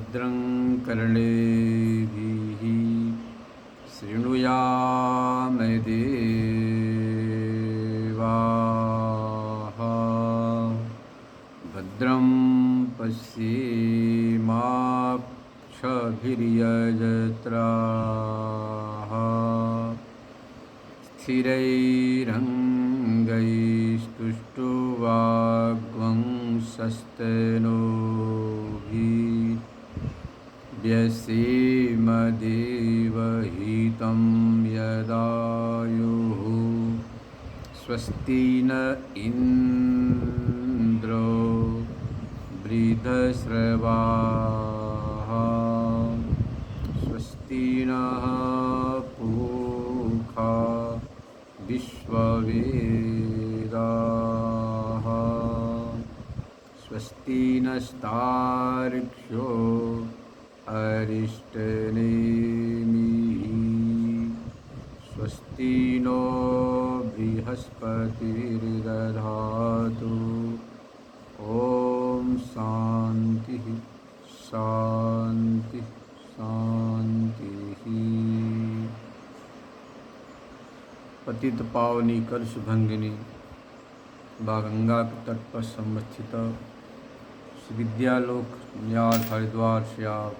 भद्रं कर्णेभिः शृणुयाम देवाः भद्रं पश्येमाक्षभिर्यजत्राः स्थिरैरङ्गैस्तुष्टुवाग्वंसस्तेनोभिर्यसेम देवहितं यदायुः स्वस्ति न इन्द्रो वृद्धश्रवाः स्वस्ति नः पूषा विश्ववेदाः स्वस्ति नस्तार्क्ष्यो अरिष्टनेमिः स्वस्ति नो बृहस्पतिर्दधातु ॐ शांति शांति शांति। पतित पावनी कलुषभंगिनी गंगा के तट पर संस्थित विद्यालोक न्यास हरिद्वार से आप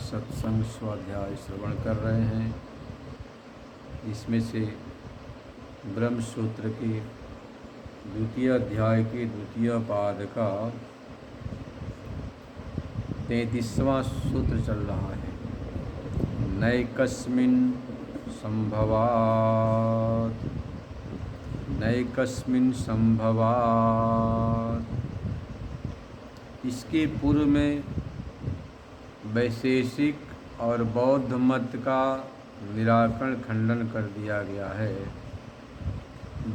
सत्संग स्वाध्याय श्रवण कर रहे हैं। इसमें से ब्रह्म सूत्र के द्वितीय अध्याय के द्वितीय पाद का 33वां सूत्र चल रहा है। नैकस्मिन् संभवात्। इसके पूर्व में वैशेषिक और बौद्ध मत का निराकरण खंडन कर दिया गया है।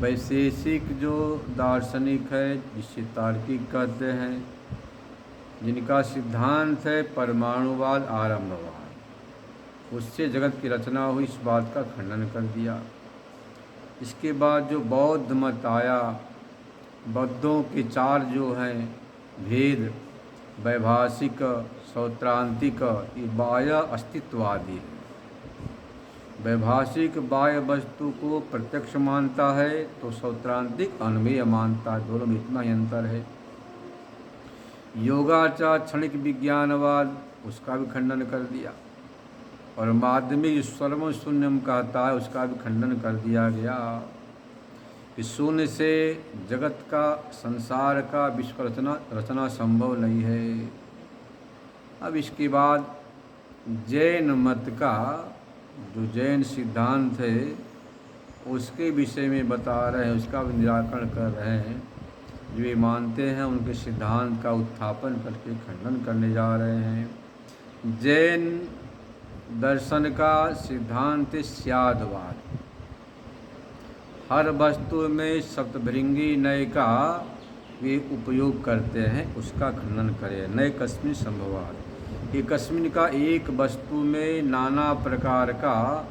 वैशेषिक जो दार्शनिक है, जिसे तार्किक कहते हैं, जिनका सिद्धांत है परमाणुवाद आरंभवाद, उससे जगत की रचना हुई, इस बात का खंडन कर दिया। इसके बाद जो बौद्ध मत आया, बौद्धों के चार जो हैं भेद, वैभाषिक, सौत्रांतिक, ये बाह्य अस्तित्ववादी है। वैभाषिक बाह्य वस्तु को प्रत्यक्ष मानता है तो सौत्रांतिक अन्वय मानता है। दोनों में इतना ही अंतर है। योगाचार क्षणिक विज्ञानवाद, उसका भी खंडन कर दिया। और माध्यमिक सर्वम शून्यम कहता है, उसका भी खंडन कर दिया गया कि शून्य से जगत का, संसार का, विश्व रचना संभव नहीं है। अब इसके बाद जैन मत का जो जैन सिद्धांत है, उसके विषय में बता रहे हैं, उसका भी निराकरण कर रहे हैं। जो ये मानते हैं उनके सिद्धांत का उत्थापन करके खंडन करने जा रहे हैं। जैन दर्शन का सिद्धांत स्यादवाद, हर वस्तु में सप्तभृंगी नय का वे उपयोग करते हैं, उसका खंडन करें। नय कस्मिन् संभवात्, एक कस्मिन का एक वस्तु में नाना प्रकार का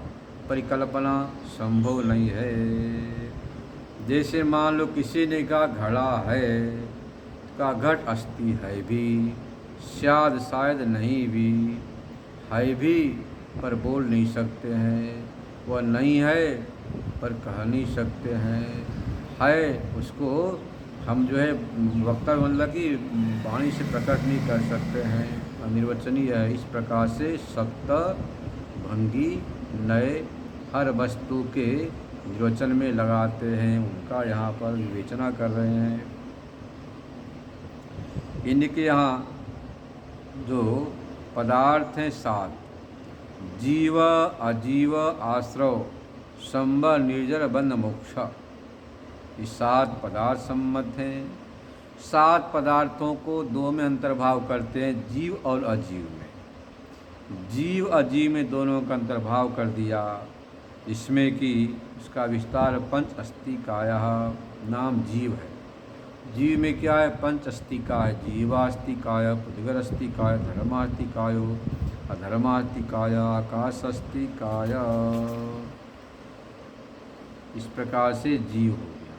परिकल्पना संभव नहीं है। जैसे मान लो किसी ने कहा घड़ा है, का घट अस्थि है भी, शायद नहीं भी, है भी पर बोल नहीं सकते हैं, वह नहीं है पर कह नहीं सकते हैं, है उसको हम जो है वक्ता मतलब कि वाणी से प्रकट नहीं कर सकते हैं, अनिर्वचनीय है। इस प्रकार से सप्त भंगी नए हर वस्तु के निर्वचन में लगाते हैं, उनका यहाँ पर विवेचना कर रहे हैं। इनके यहाँ जो पदार्थ हैं 7, जीव अजीव आश्रव संभ निर्जर बंध मोक्ष, ये 7 पदार्थ सम्मत हैं। 7 पदार्थों को 2 में अंतर्भाव करते हैं, जीव और अजीव में। जीव अजीव में दोनों का अंतर्भाव कर दिया, इसमें कि उसका विस्तार पंच अस्तिकायः नाम जीव है। जीव में क्या है? पंच अस्तिकाय, जीवास्तिकाय, पृथ्वीरस्तिकाय, धर्मास्तिकायो, अधर्मास्तिकाय, आकाशस्तिकाय। इस प्रकार से जीव हो गया।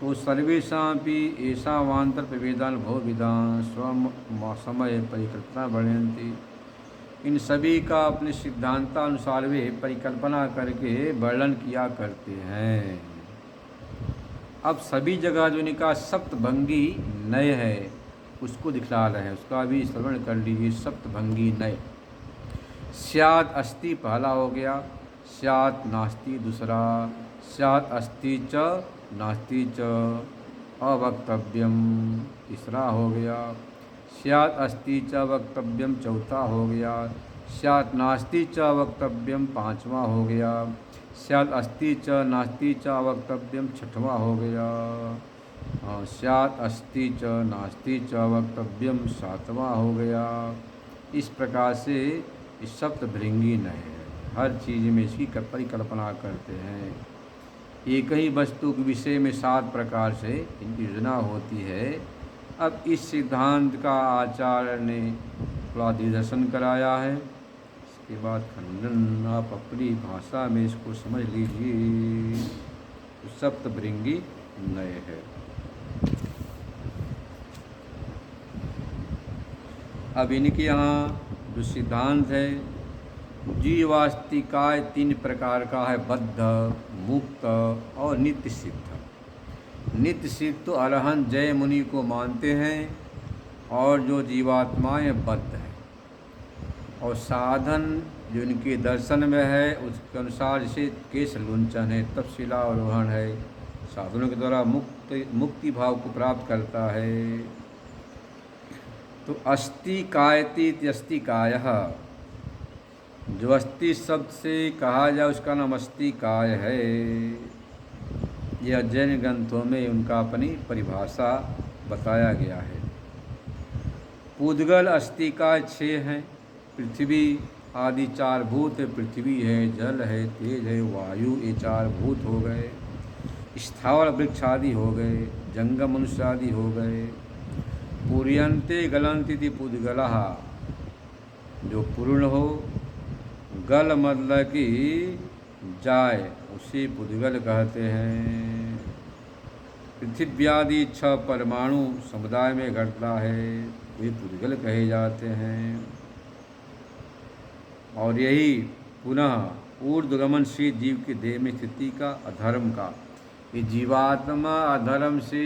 तो सर्वेषापि येषावान्तर प्रभेदान बहुविधान स्व समय परिकल्पना वर्णयन्ति। इन सभी का अपने सिद्धांतानुसार वे परिकल्पना करके वर्णन किया करते हैं। अब सभी जगह जो इनका सप्तभंगी नय है उसको दिखला रहे हैं, उसका भी श्रवण कर लीजिए। सप्तभंगी नय, स्यात् अस्ति पहला हो गया, स्यात् नास्ति दूसरा, स्यात् अस्ति च नास्ति च अवक्तव्यम तीसरा हो गया, स्यात् अस्ति च वक्तव्यम चौथा हो गया, स्यात् नास्ति च वक्तव्यम पांचवा हो गया, स्यात् अस्ति च नास्ति च वक्तव्यम छठवां हो गया, स्यात् अस्ति च नास्ति च वक्तव्यम सातवां हो गया। इस प्रकार से इस सप्तभृंगी नय है, हर चीज़ में इसकी परिकल्पना करते हैं। एक ही वस्तु के विषय में 7 प्रकार से इनकी योजना होती है। अब इस सिद्धांत का आचार्य ने थोड़ा निदर्शन कराया है, इसके बाद खंडन। आप अपनी भाषा में इसको समझ लीजिए। तो सप्तभृंगी नय है। अब इनके यहाँ जो सिद्धांत है, जीवास्तिकाय 3 प्रकार का है, बद्ध, मुक्त और नित्य सिद्ध। नित्य सिद्ध तो अरहंत जय मुनि को मानते हैं, और जो जीवात्माएं बद्ध हैं, और साधन जो इनके दर्शन में है उसके अनुसार जैसे केश लुंचन है, तपशिलारोहण है, साधनों के द्वारा मुक्ति भाव को प्राप्त करता है। तो अस्ति कायति अस्ति कायः, जो अस्थि शब्द से कहा जाए उसका नाम अस्ति काय है। यह जैन ग्रंथों में उनका अपनी परिभाषा बताया गया है। पूदगल अस्थि काय 6 हैं। पृथ्वी आदि 4 भूत है, पृथ्वी है, जल है, तेज है, वायु, ये 4 भूत हो गए। स्थावर वृक्ष आदि हो गए, जंगम मनुष्य आदि हो गए। पूर्यन्ते गलन्ति पूदगलः, जो पूर्ण हो, गल मतलब कि जाए, उसी पुद्गल कहते हैं। पृथ्व्यादि 6 परमाणु समुदाय में घटता है, वे पुद्गल कहे जाते हैं। और यही पुनः ऊर्ध्वगमनशील जीव के देह में स्थिति का अधर्म का, ये जीवात्मा अधर्म से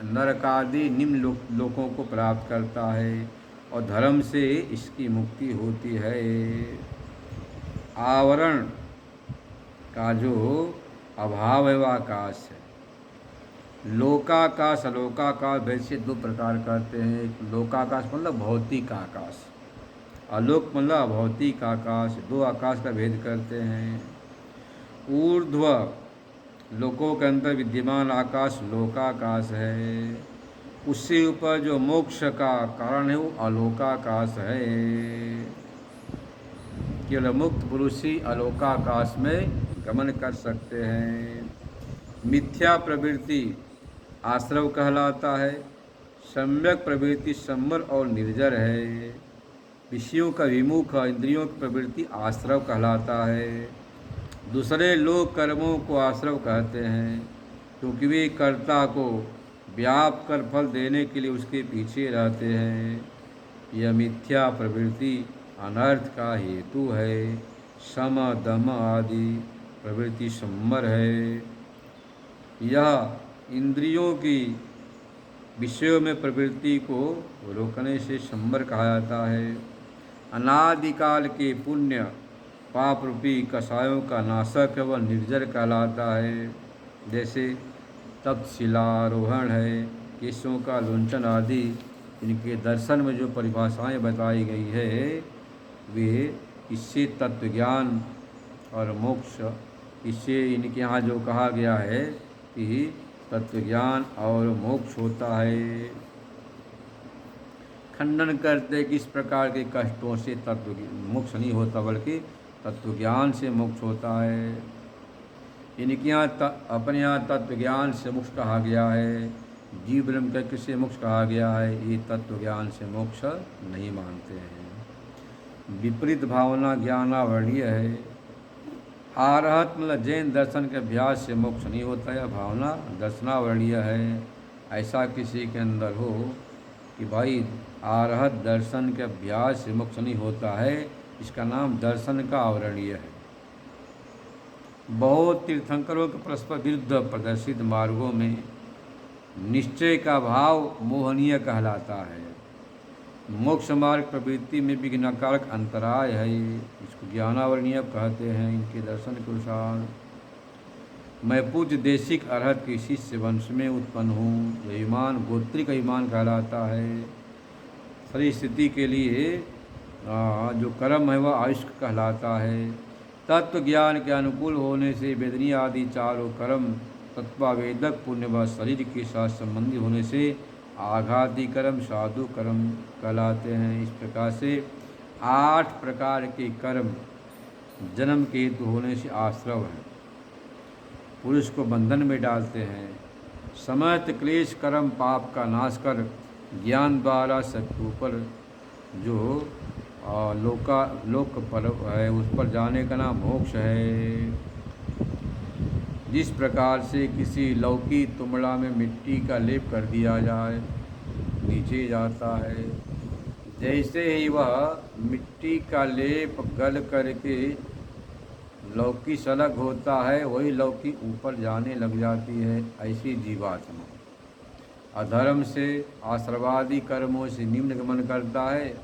नरकादि निम्न लोकों को प्राप्त करता है, और धर्म से इसकी मुक्ति होती है। आवरण का जो अभाव है वह आकाश है। लोकाकाश अलोकाकाश वैसे 2 प्रकार करते हैं। लोकाकाश मतलब भौतिक आकाश, आलोक मतलब अभौतिक आकाश, 2 आकाश का भेद करते हैं। ऊर्ध्व लोकों के अंदर विद्यमान आकाश लोकाकाश है, उससे ऊपर जो मोक्ष का कारण है वो अलोकाकाश है। केवल मुक्त पुरुष ही अलोकाकाश में गमन कर सकते हैं। मिथ्या प्रवृत्ति आश्रव कहलाता है, सम्यक प्रवृत्ति सम्वर और निर्जर है। विषयों का विमुख इंद्रियों की प्रवृत्ति आश्रव कहलाता है। दूसरे लोग कर्मों को आश्रव कहते हैं, क्योंकि वे कर्ता को व्याप कर फल देने के लिए उसके पीछे रहते हैं। यह मिथ्या प्रवृत्ति अनर्थ का हेतु है। सम दम आदि प्रवृत्ति सम्मर है। यह इंद्रियों की विषयों में प्रवृत्ति को रोकने से सम्मर कहा जाता है। अनादिकाल के पुण्य पाप रूपी कषायों का नाशक है, वह निर्जर कहलाता है। जैसे तपशिलारोहण है, केशों का लुंचन आदि, इनके दर्शन में जो परिभाषाएं बताई गई है वे इससे तत्वज्ञान और मोक्ष, इससे इनके यहाँ जो कहा गया है कि तत्वज्ञान और मोक्ष होता है। खंडन करते कि इस प्रकार के कष्टों से तत्व मोक्ष नहीं होता, बल्कि तत्वज्ञान से मोक्ष होता है। इनके यहाँ अपने यहाँ तत्वज्ञान से मोक्ष कहा गया है, जीव ब्रह्म का किससे मोक्ष कहा गया है, ये तत्वज्ञान से मोक्ष नहीं मानते हैं। विपरीत भावना ज्ञानावरणीय है। आरहत मतलब जैन दर्शन के अभ्यास से मोक्ष नहीं होता, यह भावना दर्शनावरणीय है। ऐसा किसी के अंदर हो कि भाई आरहत दर्शन के अभ्यास से मोक्ष नहीं होता है, इसका नाम दर्शन का आवरणीय है। बहुत तीर्थंकरों के परस्पर विरुद्ध प्रदर्शित मार्गों में निश्चय का भाव मोहनीय कहलाता है। मोक्ष मार्ग प्रवृत्ति में विघ्नकारक अंतराय है, इसको ज्ञानावरणीय कहते हैं। इनके दर्शन के अनुसार मैं पूज्य देशिक अरहत के शिष्य वंश में उत्पन्न हूँ। यह ईमान गोत्रिक ईमान कहलाता है। शरीर स्थिति के लिए जो कर्म है वह आयुष्क कहलाता है। तत्व ज्ञान के अनुकूल होने से वेदनीय आदि चारों कर्म तत्वावेदक पुण्य व शरीर के साथ संबंधी होने से आघाती कर्म साधु कर्म कहलाते हैं। इस प्रकार से 8 प्रकार के कर्म जन्म के हेतु होने से आश्रव हैं, पुरुष को बंधन में डालते हैं। समस्त क्लेश कर्म पाप का नाश कर ज्ञान द्वारा सबके ऊपर जो लोक पर है उस पर जाने का नाम मोक्ष है। जिस प्रकार से किसी लौकी तुमड़ा में मिट्टी का लेप कर दिया जाए नीचे जाता है, जैसे ही वह मिट्टी का लेप गल करके लौकी से अलग होता है, वही लौकी ऊपर जाने लग जाती है। ऐसी जीवात्मा अधर्म से आश्रवादी कर्मों से निम्न गमन करता है।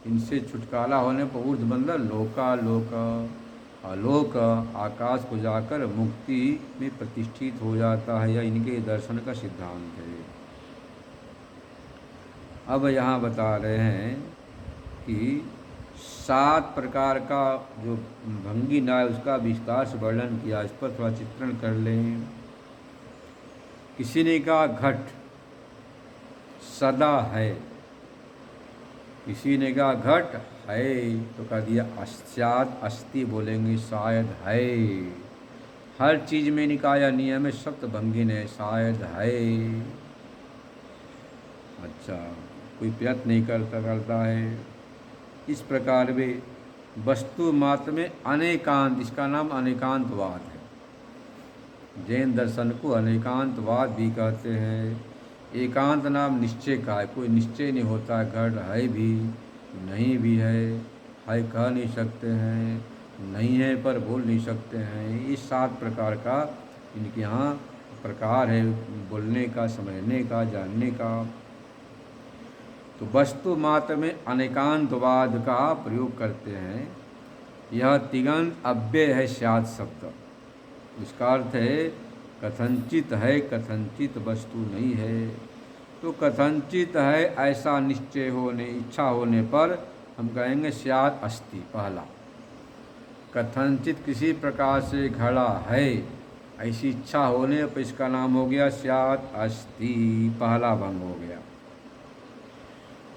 इनसे छुटकारा होने पर ऊर्ध्व बंधन लोकालोक आलोक आकाश को जाकर मुक्ति में प्रतिष्ठित हो जाता है। यह इनके दर्शन का सिद्धांत है। अब यहाँ बता रहे हैं कि 7 प्रकार का जो भंगी न्याय उसका विस्तार से वर्णन किया, इस पर थोड़ा चित्रण कर लें। किसी ने कहा घट सदा है, किसी ने कहा घट है तो कह दिया शायद अस्ति बोलेंगे शायद है। हर चीज में निकाया नियम है, सप्त भंगी ने शायद है। अच्छा, कोई प्रयत्न नहीं करता है। इस प्रकार वे वस्तु मात्र में अनेकांत, इसका नाम अनेकांतवाद है। जैन दर्शन को अनेकांतवाद भी कहते हैं। एकांत नाम निश्चय का है, कोई निश्चय नहीं होता। घट है भी नहीं भी है कह नहीं सकते हैं, नहीं है पर बोल नहीं सकते हैं। इस 7 प्रकार का इनके यहाँ प्रकार है बोलने का, समझने का, जानने का। तो वस्तु मात्र में अनेकांतवाद का प्रयोग करते हैं। यह तिगंत अव्यय है स्यात् शब्द, इसका अर्थ है कथनचित है, कथनचित वस्तु नहीं है। तो कथनचित है ऐसा निश्चय होने, इच्छा होने पर हम कहेंगे स्यात् अस्ति। पहला कथनचित किसी प्रकार से घड़ा है, ऐसी इच्छा होने पर इसका नाम हो गया स्यात् अस्ति, पहला भंग हो गया।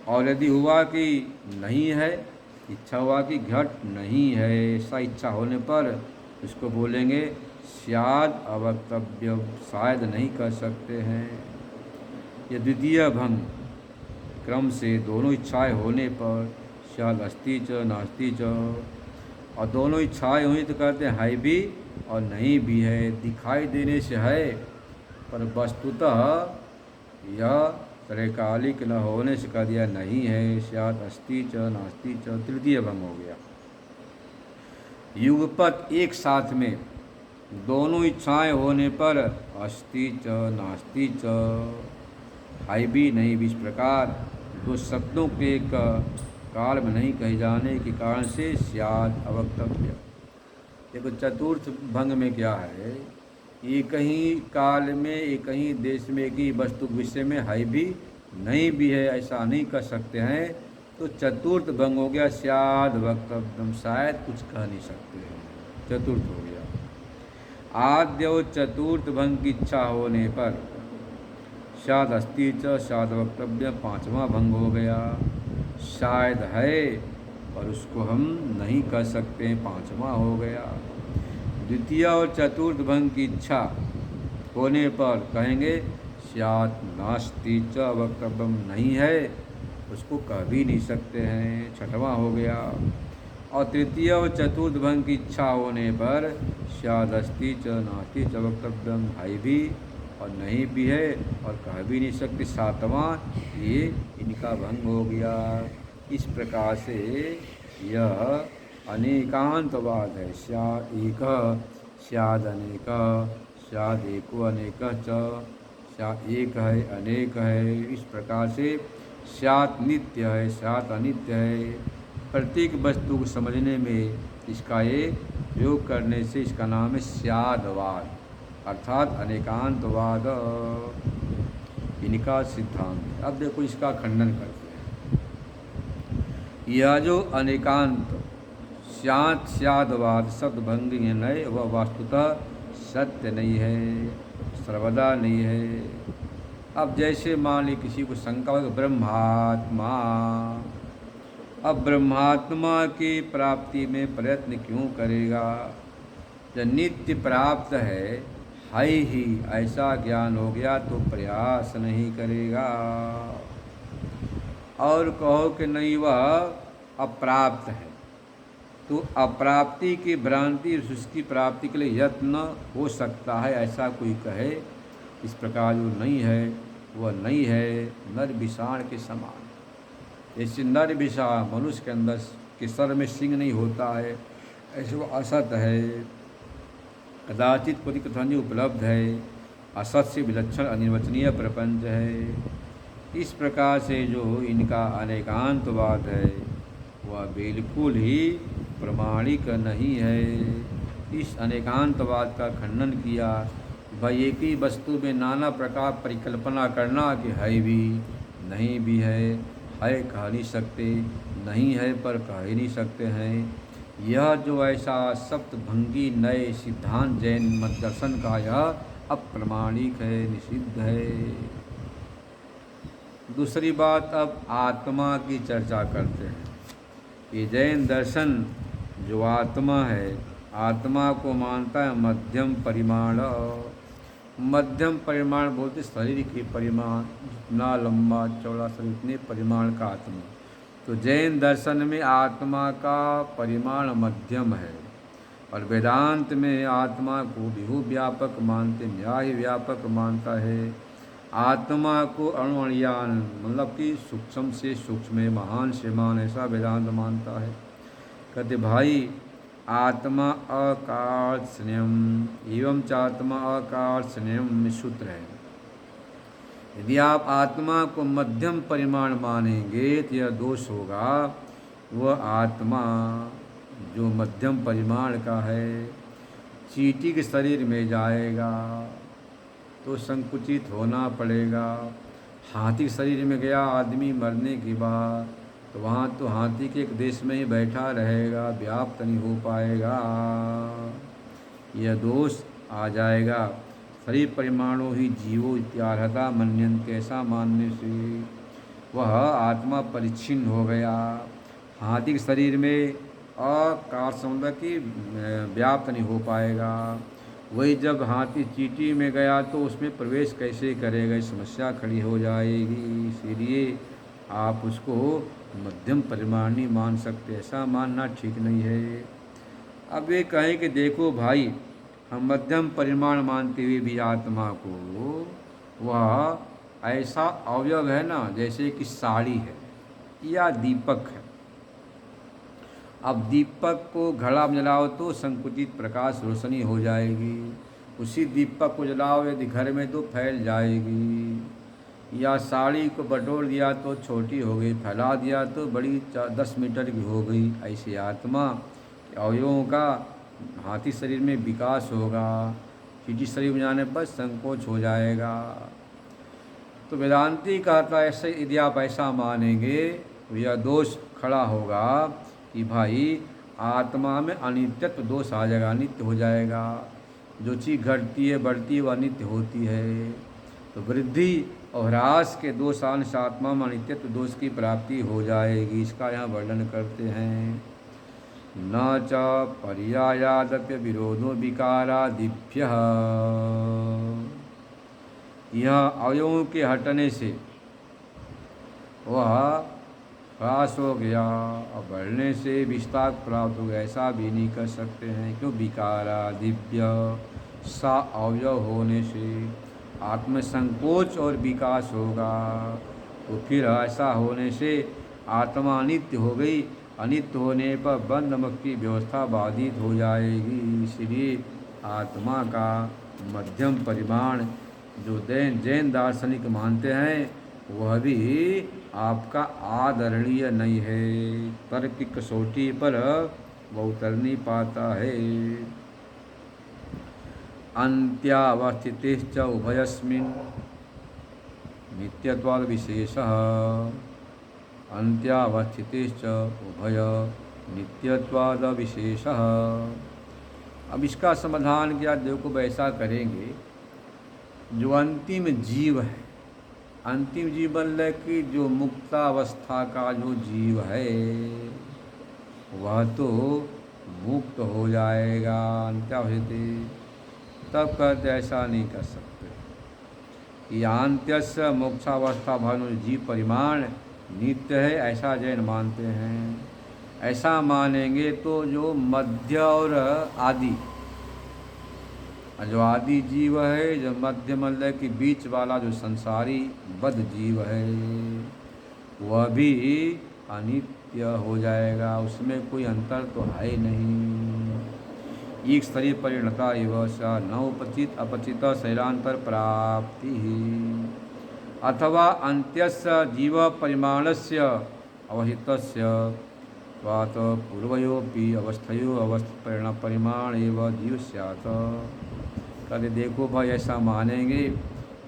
और यदि हुआ कि नहीं है, इच्छा हुआ कि घट नहीं है, ऐसा इच्छा होने पर इसको बोलेंगे स्याद् अवक्तव्य, शायद नहीं कर सकते हैं। यह द्वितीय भंग क्रम से दोनों इच्छाएं होने पर स्याद् अस्ति च नास्ति च, और दोनों इच्छाएं हुई तो कहते हैं है भी और नहीं भी है। दिखाई देने से है पर वस्तुतः यह त्रैकालिक न होने से कह दिया नहीं है, स्यात् अस्ति च नास्ति च, तृतीय भंग हो गया। युगपत एक साथ में दोनों इच्छाएं होने पर अस्ति च नास्ति च, है भी नहीं भी, इस प्रकार दो शब्दों के एक काल में नहीं कहे जाने के कारण से स्याद् अवक्तव्य। देखो चतुर्थ भंग में क्या है, एक ही काल में एक ही देश में एक ही वस्तु विषय में है भी नहीं भी है, ऐसा नहीं कर सकते हैं। तो चतुर्थ भंग हो गया स्याद् वक्तव्यम, शायद कुछ कह नहीं सकते हैं, चतुर्थ हो गया। आद्य और चतुर्थ भंग की इच्छा होने पर स्याद् अस्ति च स्याद् वक्तव्य, पांचवा भंग हो गया। शायद है और उसको हम नहीं कर सकते, पांचवा हो गया। द्वितीय और चतुर्थ भंग की इच्छा होने पर कहेंगे स्यात् नास्ति च वक्तव्यम, नहीं है उसको कह भी नहीं सकते हैं, छठवां हो गया। और तृतीय और चतुर्थ भंग की इच्छा होने पर स्यादस्ति च नास्ति च वक्तव्यम, है भी और नहीं भी है और कह भी नहीं सकते। सातवां, ये इनका भंग हो गया। इस प्रकार से यह अनेकांतवाद है। स्याद एक, स्याद अनेक, स्याद एको अनेक च, स्याद एक है अनेक है। इस प्रकार से स्यात् नित्य है, स्यात् अनित्य है। प्रत्येक वस्तु को समझने में इसका ये प्रयोग करने से इसका नाम है स्यादवाद, अर्थात अनेकांतवाद, इनका सिद्धांत। अब देखो इसका खंडन करते हैं। यह जो अनेकांत स्यात् स्यादवाद शब्दभंग नए वह वास्तुतः सत्य नहीं है, सर्वदा नहीं है। अब जैसे मान ली किसी को शंका हो कि ब्रह्मात्मा, अब ब्रह्मात्मा की प्राप्ति में प्रयत्न क्यों करेगा जब नित्य प्राप्त है ही, ऐसा ज्ञान हो गया तो प्रयास नहीं करेगा। और कहो कि नहीं वह अप्राप्त है, तो अप्राप्ति की भ्रांति उसकी प्राप्ति के लिए यत्न हो सकता है, ऐसा कोई कहे। इस प्रकार जो नहीं है वह नहीं है, नर विषाण के समान। जैसे नर विषाण मनुष्य के अंदर के सर में सिंह नहीं होता है, ऐसे वो असत है, कदाचित कोई कथनी उपलब्ध है, असत से विलक्षण अनिर्वचनीय प्रपंच है। इस प्रकार से जो इनका अनेकांतवाद है वह बिल्कुल ही प्रमाणिक नहीं है। इस अनेकांतवाद का खंडन किया। भाई एक ही वस्तु में नाना प्रकार परिकल्पना करना कि है भी नहीं भी है कह नहीं सकते, नहीं है पर कह ही नहीं सकते हैं। यह जो ऐसा सप्तभंगी नए सिद्धांत जैन मत दर्शन का यह अप्रमाणिक है, निषिद्ध है। दूसरी बात, अब आत्मा की चर्चा करते हैं। ये जैन दर्शन जो आत्मा है, आत्मा को मानता है मध्यम परिमाण। मध्यम परिमाण बोलते शरीर के परिमाण, जितना लंबा चौड़ा शरीर उतने परिमाण का आत्मा। तो जैन दर्शन में आत्मा का परिमाण मध्यम है और वेदांत में आत्मा को विभु व्यापक मानते, न्याय व्यापक मानता है। आत्मा को अणुअणियान मतलब कि सूक्ष्म से सूक्ष्म, महान से महान, ऐसा वेदांत मानता है। कहते भाई आत्मा अकार्षण्यम एवं चात्मा अकार्षण्यम सूत्र है। यदि आप आत्मा को मध्यम परिमाण मानेंगे तो यह दोष होगा। वह आत्मा जो मध्यम परिमाण का है चींटी के शरीर में जाएगा तो संकुचित होना पड़ेगा। हाथी के शरीर में गया आदमी मरने के बाद तो वहाँ तो हाथी के एक देश में ही बैठा रहेगा, व्याप्त नहीं हो पाएगा, यह दोष आ जाएगा। शरीर परिमाणों ही जीवो इत्यार्हता मन्यन्ते, ऐसा मानने से वह आत्मा परिच्छिन्न हो गया। हाथी के शरीर में अकार्षण की व्याप्त नहीं हो पाएगा। वही जब हाथी चींटी में गया तो उसमें प्रवेश कैसे करेगा, समस्या खड़ी हो जाएगी। इसीलिए आप उसको मध्यम परिमाण नहीं मान सकते, ऐसा मानना ठीक नहीं है। अब ये कहें कि देखो भाई हम मध्यम परिमाण मानते हुए भी आत्मा को, वह ऐसा अवयव है ना जैसे कि साड़ी है या दीपक है। अब दीपक को घड़ा में जलाओ तो संकुचित प्रकाश रोशनी हो जाएगी, उसी दीपक को जलाओ यदि घर में तो फैल जाएगी। या साड़ी को बटोर दिया तो छोटी हो गई, फैला दिया तो बड़ी 10 मीटर की हो गई। ऐसे आत्मा अवयवों का हाथी शरीर में विकास होगा, चींटी शरीर में जाने पर संकोच हो जाएगा। तो वेदांती कहता है ऐसे यदि आप ऐसा मानेंगे तो यह दोष खड़ा होगा कि भाई आत्मा में अनित्यत्व दोष आ जाएगा, अनित्य हो जाएगा। जो चीज़ घटती है बढ़ती है वह अनित्य होती है। तो वृद्धि और ह्रास के दोष आने से आत्मा में अनित्यत्व दोष की प्राप्ति हो जाएगी। इसका यहाँ वर्णन करते हैं। न च पर्यायादप्य विरोधो विकारादिभ्यः, यह अवयवों के हटने से वह ह्रास हो गया, अब बढ़ने से विस्तार प्राप्त हो गया, ऐसा भी नहीं कर सकते हैं। क्यों? विकारा दिव्य सा अवयव होने से आत्मसंकोच और विकास होगा, तो फिर ऐसा होने से आत्मा अनित्य हो गई। अनित्य होने पर बंध मुक्त की व्यवस्था बाधित हो जाएगी। इसलिए आत्मा का मध्यम परिमाण जो जैन दार्शनिक मानते हैं, वह भी आपका आदरणीय नहीं है। तर्क की कसौटी पर वह उतर नहीं पाता है। अंत्यावस्थितिश्च उभयस्मिन् नित्यत्वाद विशेषः। अंत्यावस्थितिश्च उभय नित्यत्वाद विशेषः। अब इसका समाधान क्या? देखो, वैसा करेंगे, जो अंतिम जीव है, अंतिम जीव मतलब कि जो मुक्तावस्था का जो जीव है, वह तो मुक्त हो जाएगा। अंत्यावस्थिति तब कहते ऐसा नहीं कर सकते। यांत्यस्य मोक्षावस्था भानु जीव परिमाण नित्य है, ऐसा जैन मानते हैं। ऐसा मानेंगे तो जो मध्य और आदि, जो आदि जीव है, जो मध्य मतलब कि बीच वाला जो संसारी बद्ध जीव है, वह भी अनित्य हो जाएगा। उसमें कोई अंतर तो है ही नहीं। एक स्तरीय परिणता एवं स न उपचित अपचित शैलांतर प्राप्ति अथवा अंत्यस्य जीव परिमाणस्य अवहितस्य स्वात पूर्वयोपि अवस्थयो अवस्थ परिमाण एवं जीव स्यात्। कहते देखो भाई, ऐसा मानेंगे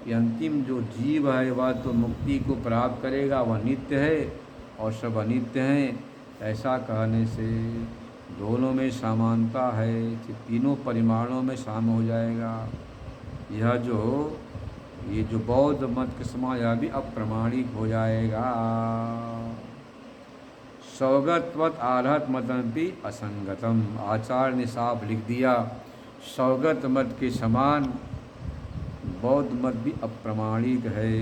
कि अंतिम जो जीव है वह तो मुक्ति को प्राप्त करेगा, वह नित्य है और सब अनित्य हैं। ऐसा कहने से दोनों में समानता है कि तीनों परिमाणों में शामिल हो जाएगा। ये जो बौद्ध मत के समाज यह भी अप्रमाणिक हो जाएगा। सौगतवत आरहत मतम भी असंगतम। आचार्य ने साफ लिख दिया, सौगत मत के समान बौद्ध मत भी अप्रमाणिक है।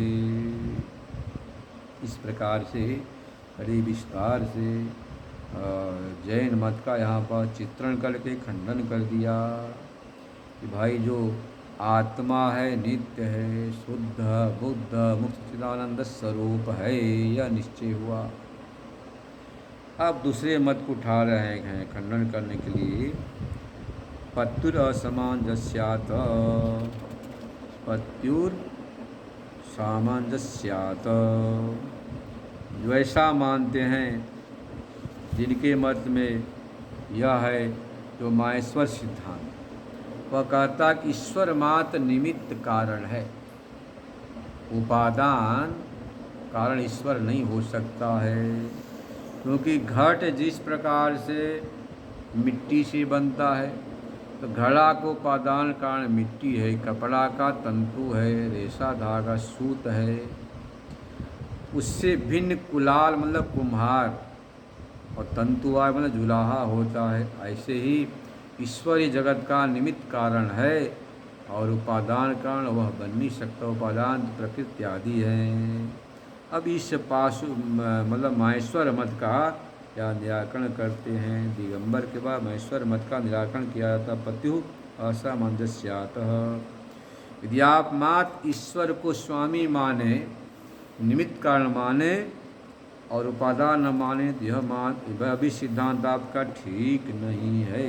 इस प्रकार से बड़े विस्तार से जैन मत का यहाँ पर चित्रण करके खंडन कर दिया कि भाई जो आत्मा है, नित्य है, शुद्ध बुद्ध मुक्त चिदानंद स्वरूप है, यह निश्चय हुआ। अब दूसरे मत को उठा रहे हैं खंडन करने के लिए। पत्युर असामंजस्यात्, पत्युर सामंजस्यात्। जो ऐसा मानते हैं, जिनके मत में यह है जो माहेश्वर सिद्धांत, वह कहता कि ईश्वर मात्र निमित्त कारण है, उपादान कारण ईश्वर नहीं हो सकता है। क्योंकि घट जिस प्रकार से मिट्टी से बनता है, तो घड़ा को उपादान कारण मिट्टी है, कपड़ा का तंतु है, रेशा धागा सूत है, उससे भिन्न कुलाल मतलब कुम्हार और तंतुवाय मतलब जुलाहा होता है। ऐसे ही ईश्वरी जगत का निमित्त कारण है और उपादान कारण वह बन नहीं सकता। उपादान प्रकृति आदि है। अब इस पाशु मतलब माहेश्वर मत का क्या निराकरण करते हैं? दिगंबर के बाद माहेश्वर मत का निराकरण किया जाता। पत्यु असामंजस्यातः। यदि आप मात्र ईश्वर को स्वामी माने, निमित्त कारण माने और उपादान न माने, तो यह भी सिद्धांत आपका ठीक नहीं है।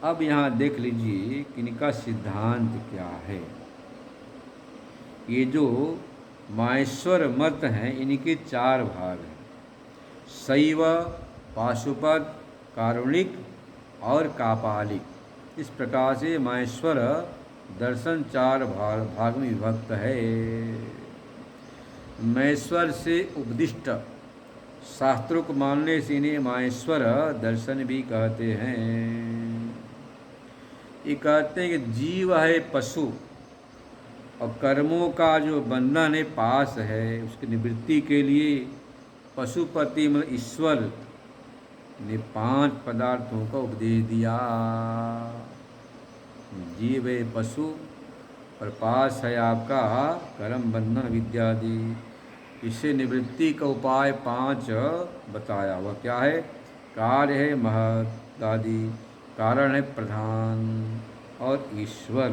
अब यहाँ देख लीजिए कि इनका सिद्धांत क्या है। ये जो माहेश्वर मत हैं, इनके चार भाग हैं: शैव, पाशुपत, कारुणिक और कापालिक। इस प्रकार से माहेश्वर दर्शन चार भाग में विभक्त है। महेश्वर से उपदिष्ट शास्त्रों को मानने से इन्हें माहेश्वर दर्शन भी कहते हैं। ये कहते हैं कि जीव है पशु और कर्मों का जो बंधन है पास है, उसकी निवृत्ति के लिए पशुपति मतलब ईश्वर ने 5 पदार्थों का उपदेश दिया। जीव है पशु और पास है आपका कर्म बंधन विद्यादि। इससे निवृत्ति का उपाय 5 बताया। वह क्या है? कार्य है महत् आदि, कारण है प्रधान, और ईश्वर,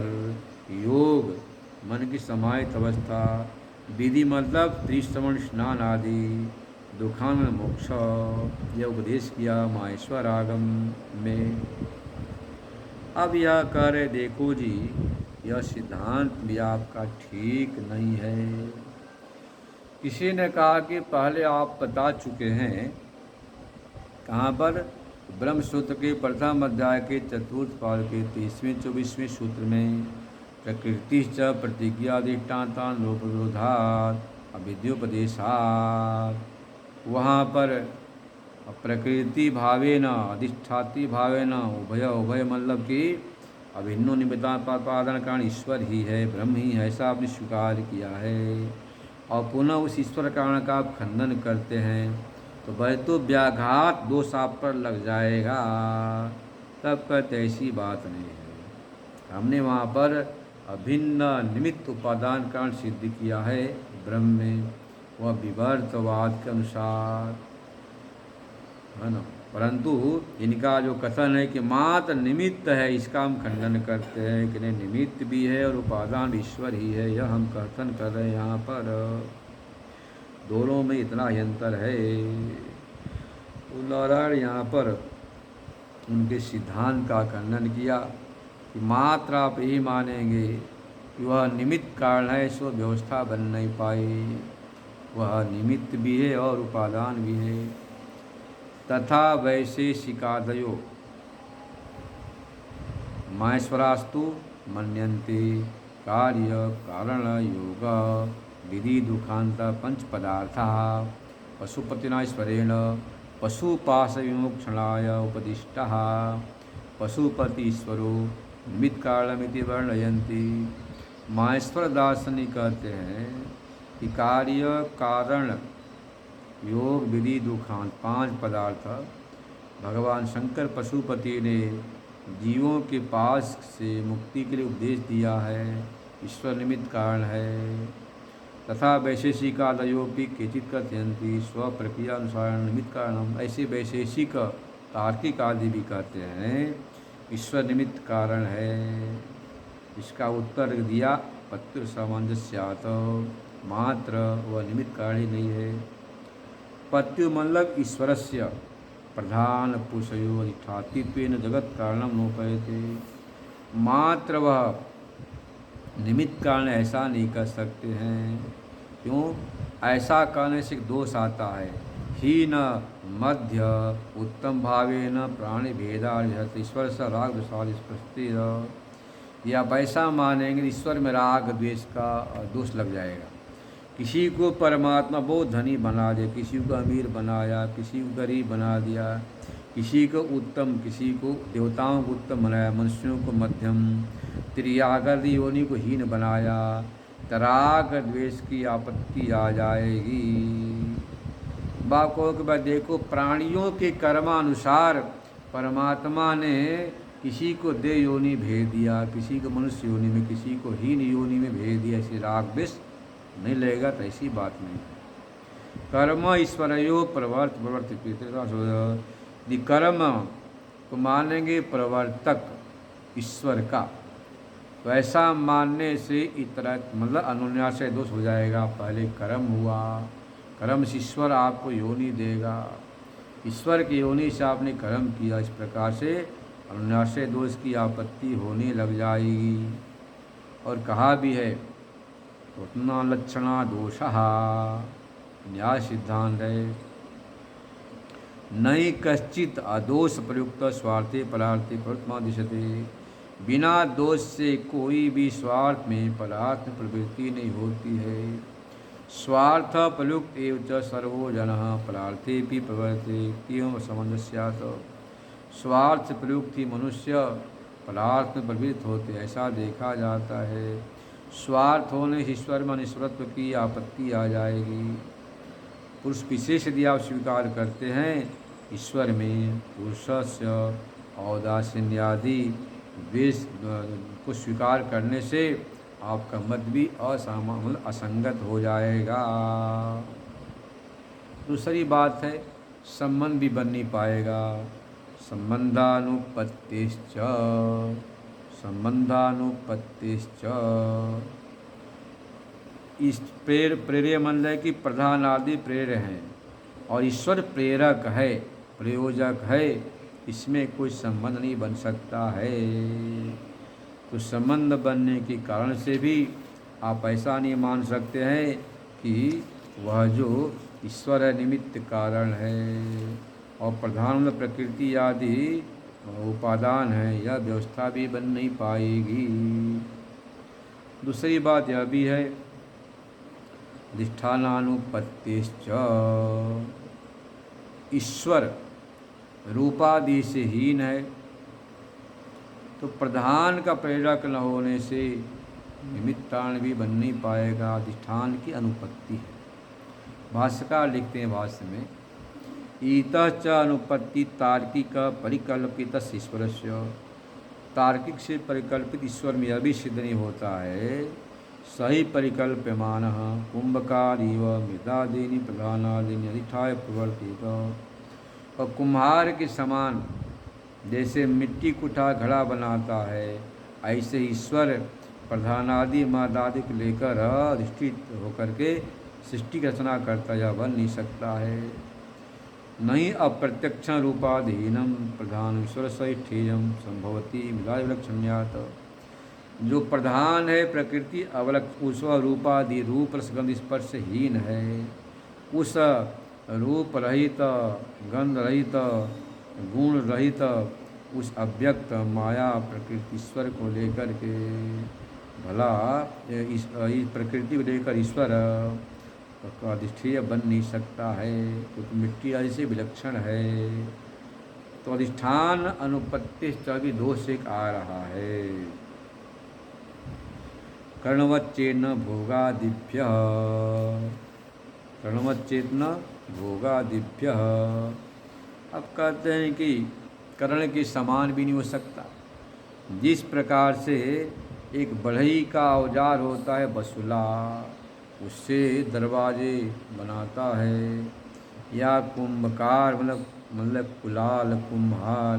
योग मन की समाहित अवस्था, विधि मतलब त्रिश्रवण स्नान आदि, दुखान मोक्ष, यह उपदेश किया माहेश्वर आगम में। अब यह कह रहे देखो जी, यह सिद्धांत भी आपका ठीक नहीं है। किसी ने कहा कि पहले आप बता चुके हैं, कहाँ पर? ब्रह्म सूत्र के प्रथम अध्याय के चतुर्थ पाद के 23वें 24वें सूत्र में प्रकृति च प्रतिज्ञाधिष्ठान लोपविरोधात् अविद्योपदेशात्, वहाँ पर प्रकृति भावेन अधिष्ठाती भावेन उभय उभय मतलब कि अभिन्नो निमित्तापादन कारण ईश्वर ही है, ब्रह्म ही है, ऐसा आपने स्वीकार किया है। और पुनः उस ईश्वर कारण का आप खंडन करते हैं, तो वह तो व्याघात दोष आप पर लग जाएगा। तब कहते ऐसी बात नहीं है, हमने वहाँ पर अभिन्न निमित्त उपादान कारण सिद्ध किया है ब्रह्म में, वह विवर्तवाद के अनुसार है ना। परंतु इनका जो कथन है कि मात्र निमित्त है, इसका हम खंडन करते हैं कि नहीं, निमित्त भी है और उपादान ईश्वर ही है, यह हम कथन कर रहे हैं। यहाँ पर दोनों में इतना ही अंतर है। तो नारायण यहाँ पर उनके सिद्धांत का खंडन किया कि मात्र आप यही मानेंगे कि वह निमित्त कारण है, सो व्यवस्था बन नहीं पाई, वह निमित्त भी है और उपादान भी है। तथा वैशेषिकादयो माहेश्वरास्तु मन्यन्ते कार्य कारण योग विधि दुखांत पंच पदार्था पशुपतिना ईश्वरेण पशुपाश विमोक्षणाय उपदिष्टः पशुपति ईश्वरो निमित्त कारणमिति वर्णयन्ति। माहेश्वर दार्शनिक कहते हैं कि कार्य कारण योग विधि दुखांत 5 पदार्थ भगवान शंकर पशुपति ने जीवों के पास से मुक्ति के लिए उपदेश दिया है, ईश्वर निमित्त कारण है। तथा वैशेषिकादयोपि केचित् कथयन्ति स्वप्रक्रिया अनुसार निमित्त कारणम, ऐसे वैशेषिक तार्किक आदि भी कहते हैं ईश्वर निमित्त कारण है। इसका उत्तर दिया पत्र सामंजस्यात्, मात्र वह निमित्त कारण ही नहीं है। पत्यु मतलब ईश्वरस्य प्रधान पुरुषयो अधिष्ठातित्वेन जगत कारणम नोपयते, मात्र वह निमित्त कारण ऐसा नहीं कर सकते हैं। क्यों? ऐसा करने से दोष आता है, हीन मध्य उत्तम भावेन प्राणी भेदा ईश्वर से राग द्वेषादि, या ऐसा मानेंगे ईश्वर में राग द्वेष का दोष लग जाएगा। किसी को परमात्मा बहुत धनी बना दिया, किसी को अमीर बनाया, किसी को गरीब बना दिया, किसी को उत्तम, किसी को देवताओं को उत्तम बनाया, मनुष्यों को मध्यम, त्रियागर्दी योनि को हीन बनाया, तराग द्वेष की आपत्ति आ जाएगी। बाकों के बाद देखो, प्राणियों के कर्मानुसार परमात्मा ने किसी को देव योनि भेज दिया, किसी को मनुष्य योनि में, किसी को हीन योनि में भेज दिया, ऐसे राग द्वेष नहीं लगेगा, तो ऐसी बात नहीं है। कर्म ईश्वरयो प्रवर्त कर्म को मानेंगे प्रवर्तक ईश्वर का, तो ऐसा मानने से इतरक मतलब अनुन्यास दोष हो जाएगा। पहले कर्म हुआ, कर्म से ईश्वर आपको योनि देगा, ईश्वर की योनि से आपने कर्म किया, इस प्रकार से अनुन्यास दोष की आपत्ति होने लग जाएगी। और कहा भी है उतना लक्षणा दोषः, न्याय सिद्धांत है, नई कश्चित अदोष प्रयुक्त स्वार्थे परार्थे प्रवृत्तिमा दिशते, बिना दोष से कोई भी स्वार्थ में पदार्थ में प्रवृत्ति नहीं होती है। स्वार्थ प्रयुक्त एवं सर्वो जनः पदार्थे भी प्रवर्ते एवं सामंजस्यात्, स्वार्थ प्रयुक्त ही मनुष्य पदार्थ में प्रवृत्त होते, ऐसा देखा जाता है। स्वार्थ होने से ईश्वर में अनिश्वरत्व की आपत्ति आ जाएगी। पुरुष विशेष यदि आप स्वीकार करते हैं ईश्वर में, पुरुषस्य औदासीन्यादि द्वेष को स्वीकार करने से आपका मत भी असंगत हो जाएगा। दूसरी बात है संबंध भी बन नहीं पाएगा। संबंधानुपत्तिश्च, संबंधानुपत्तिश्च, इस प्रेर्य मंडल की प्रधान आदि प्रेर्य हैं और ईश्वर प्रेरक है, प्रयोजक है, इसमें कोई संबंध नहीं बन सकता है। तो संबंध बनने के कारण से भी आप ऐसा नहीं मान सकते हैं कि वह जो ईश्वर है निमित्त कारण है और प्रधान प्रकृति आदि उपादान है, यह व्यवस्था भी बन नहीं पाएगी। दूसरी बात यह भी है अधिष्ठानानुपत्तिश्च, ईश्वर रूपादि से हीन है, तो प्रधान का प्रेरक न होने से निमित्तान भी बन नहीं पाएगा। अधिष्ठान की अनुपत्ति है। भाष्यकार लिखते हैं भाष्य में, ईतः च अनुपत्ति तार्किक परिकल्पित ईश्वरस्य, तार्किक से परिकल्पित ईश्वर में यह भी सिद्ध नहीं होता है। सही परिकल्प्यमान कुंभकारीव मृदादीनि प्रधानादीनि अधिष्ठाय प्रवर्तित, और कुम्हार के समान जैसे मिट्टी कुठा घड़ा बनाता है, ऐसे ईश्वर प्रधानादि मदादि को लेकर अधिष्ठित होकर के सृष्टि की रचना करता या बन नहीं सकता है। नहीं अप्रत्यक्ष रूपाधीनम प्रधान ईश्वर सहिष्ठेयम संभवती मिलाय विलक्षण्यात, जो प्रधान है प्रकृति उस रूपादि रूप रसगंध स्पर्श हीन है, उस रूप रहित गंध रहित गुण रहित उस अव्यक्त माया प्रकृति ईश्वर को लेकर के भला इस प्रकृति को लेकर ईश्वर का अधिष्ठेय बन नहीं सकता है, क्योंकि मिट्टी आदि से विलक्षण है। तो अधिष्ठान अनुपत्ति भी दोष एक आ रहा है। कर्णवच्चेन्न भोगादिभ्य, कर्णवच्चेन्न भोगादिभ्य, अब कहते हैं कि कर्ण के समान भी नहीं हो सकता। जिस प्रकार से एक बढ़ई का औजार होता है बसुला, उससे दरवाजे बनाता है, या कुंभकार मतलब कुलाल कुम्हार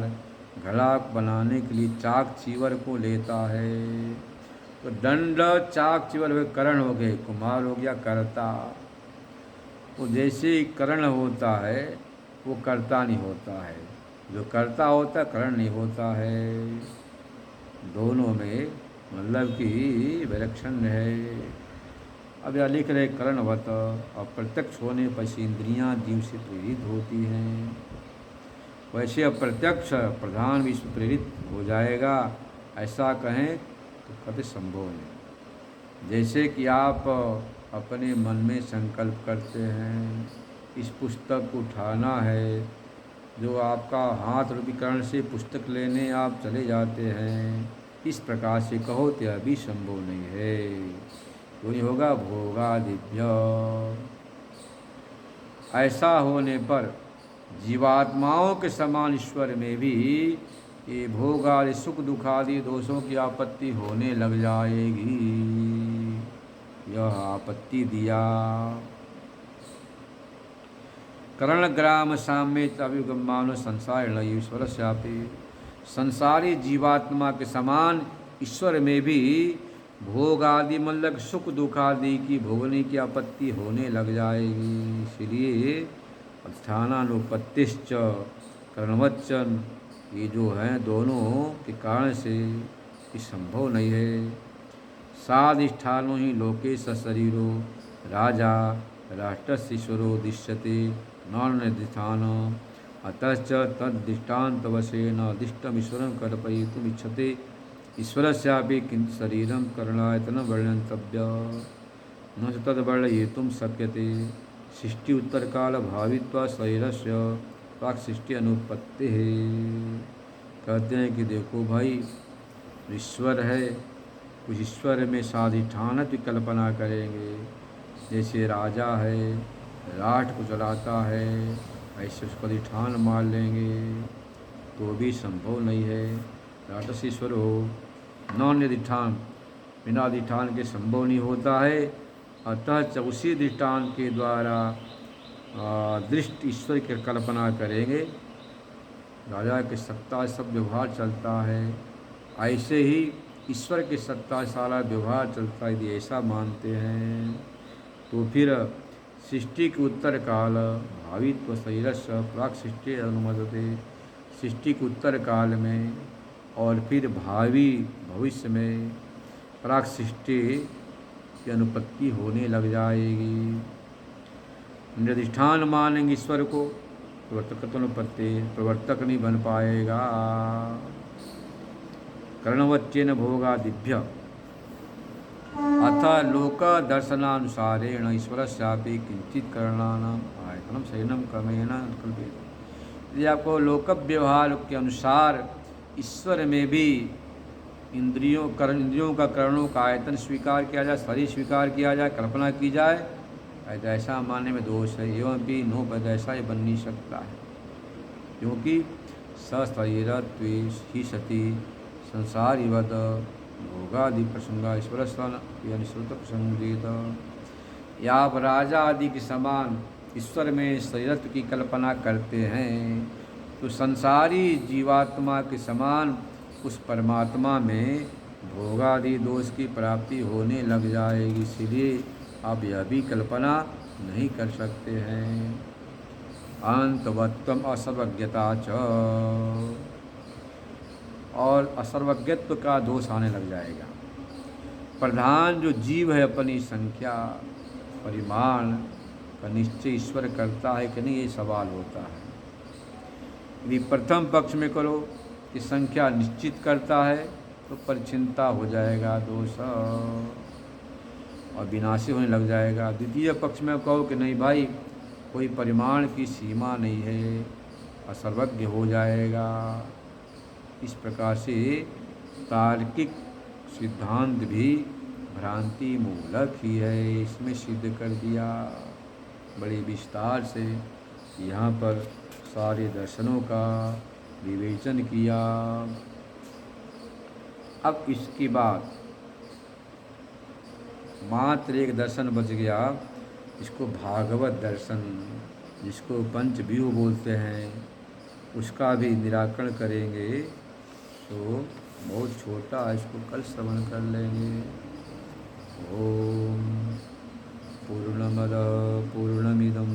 घड़ा बनाने के लिए चाक चीवर को लेता है। तो दंड चाक चीवर हुए कर्ण हो गए, कुम्हार हो गया कर्ता। तो जैसे ही कर्ण होता है वो कर्ता नहीं होता है, जो कर्ता होता है कर्ण नहीं होता है। दोनों में मतलब कि विलक्षण है। अब यह लिख रहे कर्णवत, और प्रत्यक्ष होने पर इंद्रियां जीव से प्रेरित होती हैं, वैसे अप्रत्यक्ष प्रधान विश्व प्रेरित हो जाएगा, ऐसा कहें तो कभी संभव नहीं। जैसे कि आप अपने मन में संकल्प करते हैं इस पुस्तक को उठाना है, जो आपका हाथ रूपीकरण से पुस्तक लेने आप चले जाते हैं, इस प्रकार से कहो तो यह भी संभव नहीं है। क्यों नहीं होगा? भोगादिभ्य, ऐसा होने पर जीवात्माओं के समान ईश्वर में भी ये भोग आदि सुख दुख आदि दोषों की आपत्ति होने लग जाएगी। यह आपत्ति दिया। करणग्राम साम्येत अभिगम्यमानो संसारेण ईश्वर श्यापे, संसारी जीवात्मा के समान ईश्वर में भी भोग आदि मतलब सुख दुख आदि की भोगने की आपत्ति होने लग जाएगी। इसलिए अधिष्ठानानुपत्तिश्च कर्णवच्चन, ये जो हैं दोनों के कारण से ये संभव नहीं है। साधिष्ठानो ही लोके सशरीरो राजा राष्ट्रशीश्वरो दृश्यते नान्यधिष्ठान, अतश्च तद्दृष्टान्तवशेन दिष्टमीश्वरं कल्पयितुमिच्छते ईश्वरस्यापि किञ्चित् शरीरं करणायतनं वर्णन्तव्य न च तद्वर्णयितुं शक्यते। सृष्टि उत्तरकाल भावित्वा शरीरस्य प्राक सृष्टि अनुपत्ति है। कहते हैं कि देखो भाई, ईश्वर है, कुछ ईश्वर में साधिष्ठान की कल्पना करेंगे, जैसे राजा है राष्ट्र को चलाता है, ऐसे उसको अधिष्ठान मान लेंगे तो भी संभव नहीं है। राष्ट्रशीश्वर हो नॉन अधिष्ठान, बिना अधिष्ठान के संभव नहीं होता है। अतः उसी अधिष्ठान के द्वारा दृष्ट ईश्वर की कल्पना करेंगे। राजा की सत्ता सब व्यवहार चलता है, ऐसे ही ईश्वर की सत्ता सारा व्यवहार चलता है। यदि ऐसा मानते हैं तो फिर सृष्टि के उत्तर काल भावित्व शरीरस प्राक सृष्टि अनुमदते, सृष्टि के उत्तर काल में और फिर भावी भविष्य में प्राक सृष्टि की अनुपत्ति होने लग जाएगी। निर्धिष्ठान मानेंगे ईश्वर को, प्रवर्तक नहीं बन पाएगा। कर्णवच्चेन भोगा दिभ्य अथ लोक दर्शनानुसारेण ईश्वरस्यापि किंचित करणानाम आयतनम शयनम क्रमेण कल्पित। यदि आपको लोक व्यवहार के अनुसार ईश्वर में भी इंद्रियों का करणों का आयतन स्वीकार किया जाए, शरीर स्वीकार किया जाए, कल्पना की जाए, ऐसा मानने में दोष है। एवं भी नो पद ऐसा ही बन नहीं सकता है, क्योंकि सशरीर ही सती संसारीवद भोगादि प्रसंगा ईश्वर श्रुत प्रसंगित। या आप राजा आदि के समान ईश्वर में शरीरत्व की कल्पना करते हैं तो संसारी जीवात्मा के समान उस परमात्मा में भोगादि दोष की प्राप्ति होने लग जाएगी। इसलिए आप यह भी कल्पना नहीं कर सकते हैं। अंतवत्वम असर्वज्ञता च, और असर्वज्ञत्व का दोष आने लग जाएगा। प्रधान जो जीव है अपनी संख्या परिमाण का निश्चय ईश्वर करता है कि नहीं, ये सवाल होता है। यदि प्रथम पक्ष में करो कि संख्या निश्चित करता है तो परिचिनता हो जाएगा, दोष और विनाशी होने लग जाएगा। द्वितीय पक्ष में कहो कि नहीं भाई, कोई परिमाण की सीमा नहीं है, असर्वज्ञ हो जाएगा। इस प्रकार से तार्किक सिद्धांत भी भ्रांति मूलक ही है, इसमें सिद्ध कर दिया बड़े विस्तार से। यहाँ पर सारे दर्शनों का विवेचन किया। अब इसके बाद मात्र एक दर्शन बच गया, इसको भागवत दर्शन, जिसको पंचव्यूह बोलते हैं, उसका भी निराकरण करेंगे। तो बहुत छोटा है, इसको कल श्रवण कर लेंगे। ओम पूर्णमद पूर्णमिदं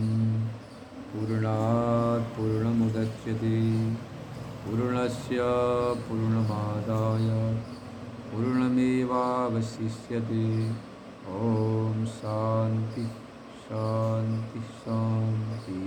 पूर्णात् पूर्णमुदच्यते पूर्णस्य पूर्णमादाय पूर्णमेवावशिष्यते। ओम शांति शांति शांति।